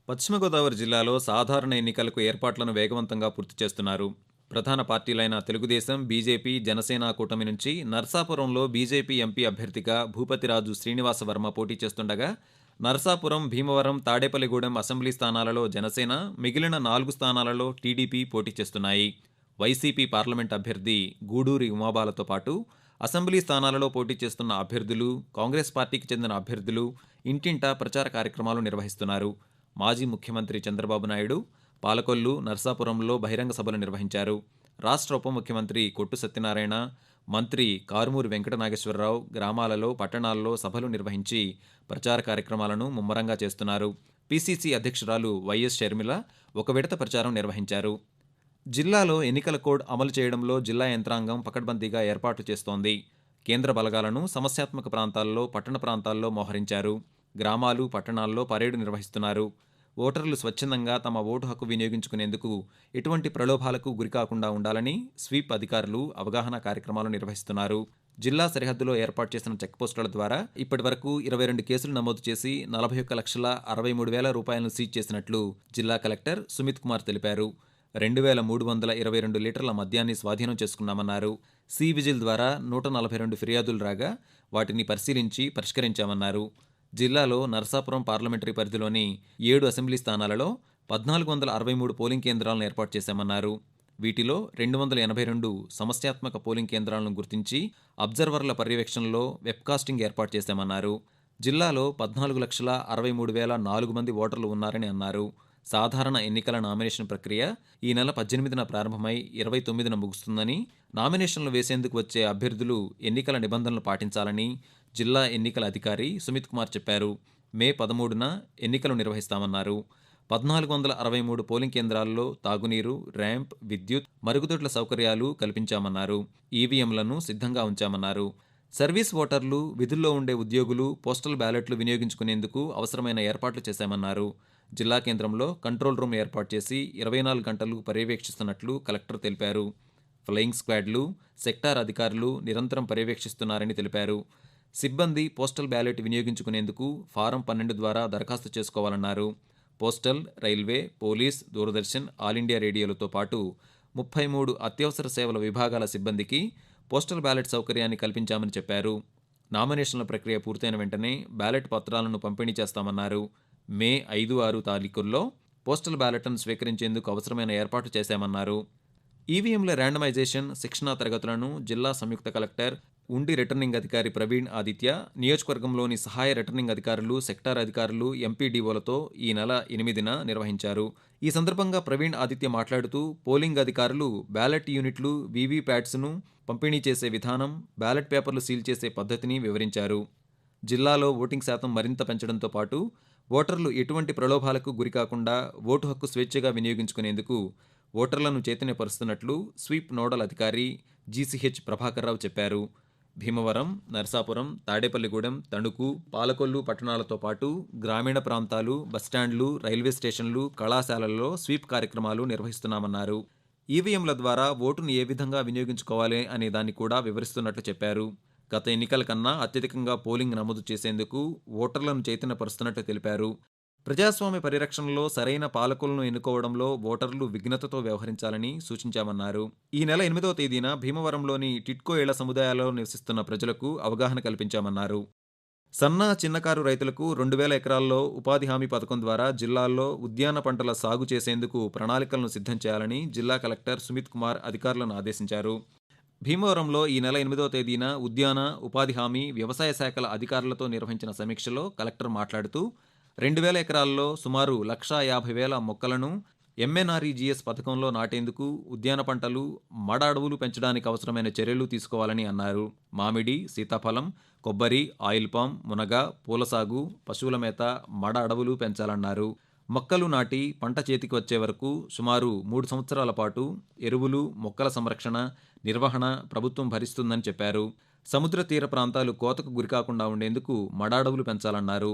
పశ్చిమ గోదావరి జిల్లాలో సాధారణ ఎన్నికలకు ఏర్పాట్లను వేగవంతంగా పూర్తి చేస్తున్నారు. ప్రధాన పార్టీలైన తెలుగుదేశం, బీజేపీ, జనసేన కూటమి నుంచి నర్సాపురంలో బీజేపీ ఎంపీ అభ్యర్థిగా భూపతిరాజు శ్రీనివాస వర్మ పోటీ చేస్తుండగా, నర్సాపురం, భీమవరం, తాడేపల్లిగూడెం అసెంబ్లీ స్థానాలలో జనసేన, మిగిలిన 4 స్థానాలలో టీడీపీ పోటీ చేస్తున్నాయి. వైసీపీ పార్లమెంట్ అభ్యర్థి గూడూరి ఉమాబాలతో పాటు అసెంబ్లీ స్థానాలలో పోటీ చేస్తున్న అభ్యర్థులు, కాంగ్రెస్ పార్టీకి చెందిన అభ్యర్థులు ఇంటింటా ప్రచార కార్యక్రమాలు నిర్వహిస్తున్నారు. మాజీ ముఖ్యమంత్రి చంద్రబాబు నాయుడు పాలకొల్లు, నర్సాపురంలో బహిరంగ సభలు నిర్వహించారు. రాష్ట్ర ఉప ముఖ్యమంత్రి కొట్టు సత్యనారాయణ, మంత్రి కారుమూరి వెంకట నాగేశ్వరరావు గ్రామాలలో, పట్టణాల్లో సభలు నిర్వహించి ప్రచార కార్యక్రమాలను ముమ్మరంగా చేస్తున్నారు. పీసీసీ అధ్యక్షురాలు వైఎస్ షర్మిల ఒక విడత ప్రచారం నిర్వహించారు. జిల్లాలో ఎన్నికల కోడ్ అమలు చేయడంలో జిల్లా యంత్రాంగం పకడ్బందీగా ఏర్పాట్లు చేస్తోంది. కేంద్ర బలగాలను సమస్యాత్మక ప్రాంతాల్లో, పట్టణ ప్రాంతాల్లో మోహరించారు. గ్రామాలు, పట్టణాల్లో పరేడు నిర్వహిస్తున్నారు. ఓటర్లు స్వచ్ఛందంగా తమ ఓటు హక్కు వినియోగించుకునేందుకు ఎటువంటి ప్రలోభాలకు గురికాకుండా ఉండాలని స్వీప్ అధికారులు అవగాహన కార్యక్రమాలు నిర్వహిస్తున్నారు. జిల్లా సరిహద్దులో ఏర్పాటు చేసిన చెక్పోస్టుల ద్వారా ఇప్పటివరకు 22 కేసులు నమోదు చేసి 41,63,000 రూపాయలను సీజ్ చేసినట్లు జిల్లా కలెక్టర్ సుమిత్ కుమార్ తెలిపారు. 2,322 లీటర్ల మద్యాన్ని స్వాధీనం చేసుకున్నామన్నారు. సి విజిల్ ద్వారా 142 ఫిర్యాదులు రాగా వాటిని పరిశీలించి పరిష్కరించామన్నారు. జిల్లాలో నర్సాపురం పార్లమెంటరీ పరిధిలోని 7 అసెంబ్లీ స్థానాలలో 1,463 పోలింగ్ కేంద్రాలను ఏర్పాటు చేశామన్నారు. వీటిలో 282 సమస్యాత్మక పోలింగ్ కేంద్రాలను గుర్తించి అబ్జర్వర్ల పర్యవేక్షణలో వెబ్కాస్టింగ్ ఏర్పాటు చేశామన్నారు. జిల్లాలో 14,63,004 మంది ఓటర్లు ఉన్నారని అన్నారు. సాధారణ ఎన్నికల నామినేషన్ ప్రక్రియ ఈ నెల 18న ప్రారంభమై 29న ముగుస్తుందని, నామినేషన్లు వేసేందుకు వచ్చే అభ్యర్థులు ఎన్నికల నిబంధనలు పాటించాలని జిల్లా ఎన్నికల అధికారి సుమిత్ కుమార్ చెప్పారు. మే 13న ఎన్నికలు నిర్వహిస్తామన్నారు. 1,463 పోలింగ్ కేంద్రాల్లో తాగునీరు, ర్యాంప్, విద్యుత్, మరుగుదొడ్ల సౌకర్యాలు కల్పించామన్నారు. ఈవీఎంలను సిద్ధంగా ఉంచామన్నారు. సర్వీస్ ఓటర్లు, విధుల్లో ఉండే ఉద్యోగులు పోస్టల్ బ్యాలెట్లు వినియోగించుకునేందుకు అవసరమైన ఏర్పాట్లు చేశామన్నారు. జిల్లా కేంద్రంలో కంట్రోల్ రూమ్ ఏర్పాటు చేసి 24 గంటలు పర్యవేక్షిస్తున్నట్లు కలెక్టర్ తెలిపారు. ఫ్లయింగ్ స్క్వాడ్లు, సెక్టార్ అధికారులు నిరంతరం పర్యవేక్షిస్తున్నారని తెలిపారు. సిబ్బంది పోస్టల్ బ్యాలెట్ వినియోగించుకునేందుకు ఫారం 12 ద్వారా దరఖాస్తు చేసుకోవాలన్నారు. Postal, railway, police, Doordarshan, all India రేడియోలతో పాటు 33 అత్యవసర సేవల విభాగాల సిబ్బందికి పోస్టల్ బ్యాలెట్ సౌకర్యాన్ని కల్పించామని చెప్పారు. నామినేషన్ల ప్రక్రియ పూర్తయిన వెంటనే బ్యాలెట్ పత్రాలను పంపిణీ చేస్తామన్నారు. మే 5, 6 తారీఖుల్లో పోస్టల్ బ్యాలెట్లను స్వీకరించేందుకు అవసరమైన ఏర్పాటు చేశామన్నారు. ఈవీఎంల ర్యాండమైజేషన్ శిక్షణా తరగతులను జిల్లా సంయుక్త కలెక్టర్, ఉండి రిటర్నింగ్ అధికారి ప్రవీణ్ ఆదిత్య, నియోజకవర్గంలోని సహాయ రిటర్నింగ్ అధికారులు, సెక్టార్ అధికారులు, ఎంపీడీఓలతో ఈ నెల 8న నిర్వహించారు. ఈ సందర్భంగా ప్రవీణ్ ఆదిత్య మాట్లాడుతూ పోలింగ్ అధికారులు బ్యాలెట్ యూనిట్లు, వీవీప్యాట్స్ను పంపిణీ చేసే విధానం, బ్యాలెట్ పేపర్లు సీల్ చేసే పద్ధతిని వివరించారు. జిల్లాలో ఓటింగ్ శాతం మరింత పెంచడంతో పాటు ఓటర్లు ఎటువంటి ప్రలోభాలకు గురికాకుండా ఓటు హక్కు స్వేచ్ఛగా వినియోగించుకునేందుకు ఓటర్లను చైతన్యపరుస్తున్నట్లు స్వీప్ నోడల్ అధికారి జీసీహెచ్ ప్రభాకర్రావు చెప్పారు. భీమవరం, నర్సాపురం, తాడేపల్లిగూడెం, తణుకు, పాలకొల్లు పట్టణాలతో పాటు గ్రామీణ ప్రాంతాలు, బస్టాండ్లు, రైల్వే స్టేషన్లు, కళాశాలల్లో స్వీప్ కార్యక్రమాలు నిర్వహిస్తున్నామన్నారు. ఈవీఎంల ద్వారా ఓటును ఏ విధంగా వినియోగించుకోవాలి అనే దాన్ని కూడా వివరిస్తున్నట్లు చెప్పారు. గత ఎన్నికల కన్నా అత్యధికంగా పోలింగ్ నమోదు చేసేందుకు ఓటర్లను చైతన్యపరుస్తున్నట్లు తెలిపారు. ప్రజాస్వామ్య పరిరక్షణలో సరైన పాలకులను ఎన్నుకోవడంలో ఓటర్లు విఘ్నతతో వ్యవహరించాలని సూచించామన్నారు. ఈ నెల 8వ తేదీన భీమవరంలోని టిట్కో ఇళ్ల సముదాయాల్లో నివసిస్తున్న ప్రజలకు అవగాహన కల్పించామన్నారు. సన్న, చిన్నకారు రైతులకు 2,000 ఎకరాల్లో ఉపాధి హామీ పథకం ద్వారా జిల్లాల్లో ఉద్యాన పంటల సాగు చేసేందుకు ప్రణాళికలను సిద్ధం చేయాలని జిల్లా కలెక్టర్ సుమిత్ కుమార్ అధికారులను ఆదేశించారు. భీమవరంలో ఈ నెల 8వ తేదీన ఉద్యాన, ఉపాధి హామీ, వ్యవసాయ శాఖల అధికారులతో నిర్వహించిన సమీక్షలో కలెక్టర్ మాట్లాడుతూ 2,000 ఎకరాల్లో సుమారు 1,50,000 మొక్కలను ఎంఎన్ఆర్ఈజీఎస్ పథకంలో నాటేందుకు, ఉద్యాన పంటలు, మడ అడవులు పెంచడానికి అవసరమైన చర్యలు తీసుకోవాలని అన్నారు. మామిడి, సీతాఫలం, కొబ్బరి, ఆయిల్ పామ్, మునగ, పూల సాగు, పశువుల మేత, మడ అడవులు పెంచాలన్నారు. మొక్కలు నాటి పంట చేతికి వచ్చే వరకు సుమారు 3 సంవత్సరాల పాటు ఎరువులు, మొక్కల సంరక్షణ, నిర్వహణ ప్రభుత్వం భరిస్తుందని చెప్పారు. సముద్ర తీర ప్రాంతాలు కోతకు గురికాకుండా ఉండేందుకు మడ అడవులు పెంచాలన్నారు.